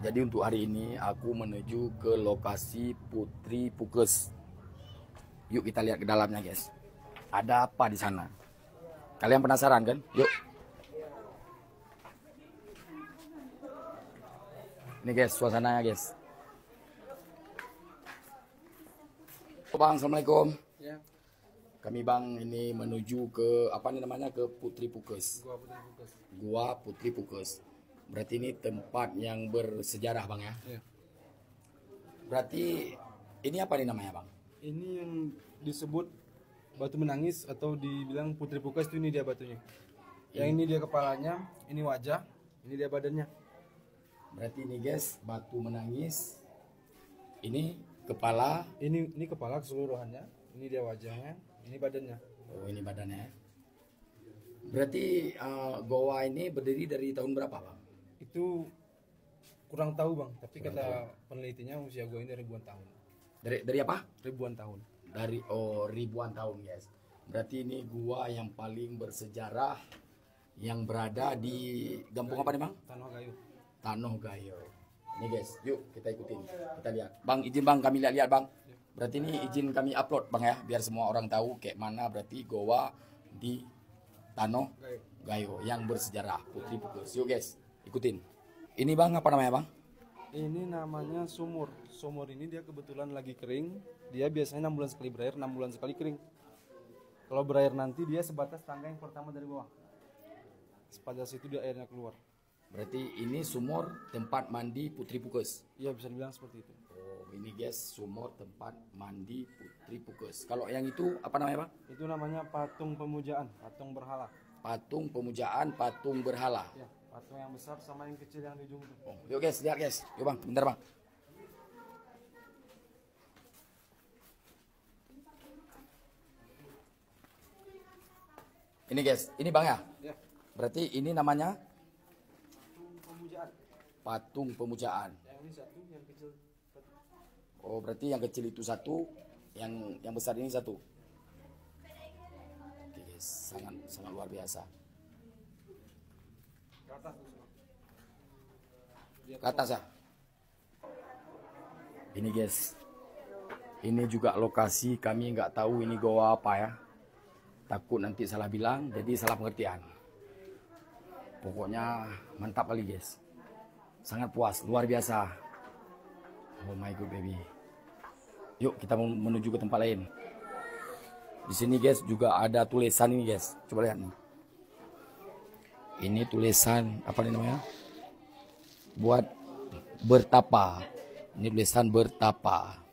Jadi untuk hari ini aku menuju ke lokasi Putri Pukes. Yuk kita lihat ke dalamnya, guys. Ada apa di sana? Kalian penasaran kan? Yuk. Ini guys, suasananya guys. Oh, Bang, assalamualaikum. Ya, Kami Bang ini menuju ke apa nih namanya, ke Putri Pukes. gua Putri Pukes. Gua Putri Pukes. Berarti ini tempat yang bersejarah Bang ya. Ya. Berarti ini apa nih namanya Bang? Ini yang disebut batu menangis atau dibilang Putri Pukes itu ini dia batunya. Yang ini dia kepalanya, ini wajah, ini dia badannya. Berarti ini guys, batu menangis. Ini kepala. Ini kepala keseluruhannya, ini dia wajahnya, ini badannya. Oh, ini badannya. Berarti goa ini berdiri dari tahun berapa Bang? Itu kurang tahu Bang, tapi kata penelitinya usia gua ini ribuan tahun. Dari apa? Ribuan tahun. Dari ribuan tahun guys. Berarti ini gua yang paling bersejarah yang berada di kampung apa nih Bang? Tanah Gayo. Tanoh Gayo. Ini guys, yuk kita ikutin. Kita lihat. Bang, izin Bang kami lihat Bang. Berarti ini izin kami upload Bang ya, biar semua orang tahu kayak mana berarti goa di Tanoh Gayo yang bersejarah Putri Pukes. Yuk guys, ikutin. Ini Bang apa namanya Bang? Ini namanya sumur. Sumur ini dia kebetulan lagi kering. Dia biasanya 6 bulan sekali berair, 6 bulan sekali kering. Kalau berair nanti dia sebatas tangga yang pertama dari bawah. Sepadas itu dia airnya keluar. Berarti ini sumur tempat mandi Putri Pukes. Iya bisa dibilang seperti itu. Oh, ini guys sumur tempat mandi Putri Pukes. Kalau yang itu apa namanya Bang? Itu namanya patung pemujaan, patung berhala. Patung pemujaan, patung berhala. Ya, patung yang besar sama yang kecil yang di ujung itu. Oh, yuk guys, lihat guys. Yuk Bang, bentar Bang. Ini guys, ini Bang ya? Ya, Berarti ini namanya patung pemujaan. patung pemujaan. Yang ini satu, yang kecil satu. Oh, berarti yang kecil itu satu, yang besar ini satu. Oke guys, sangat sangat luar biasa. Ke atas tuh semua. Ke atas ya. Ini guys, ini juga lokasi kami nggak tahu ini goa apa ya. Takut nanti salah bilang, jadi salah pengertian. Pokoknya mantap kali guys. Sangat puas, luar biasa. Oh my god baby. Yuk kita mau menuju ke tempat lain. Di sini guys juga ada tulisan ini guys. Coba lihat nih. Ini tulisan apa nih namanya? Buat bertapa. Ini tulisan bertapa.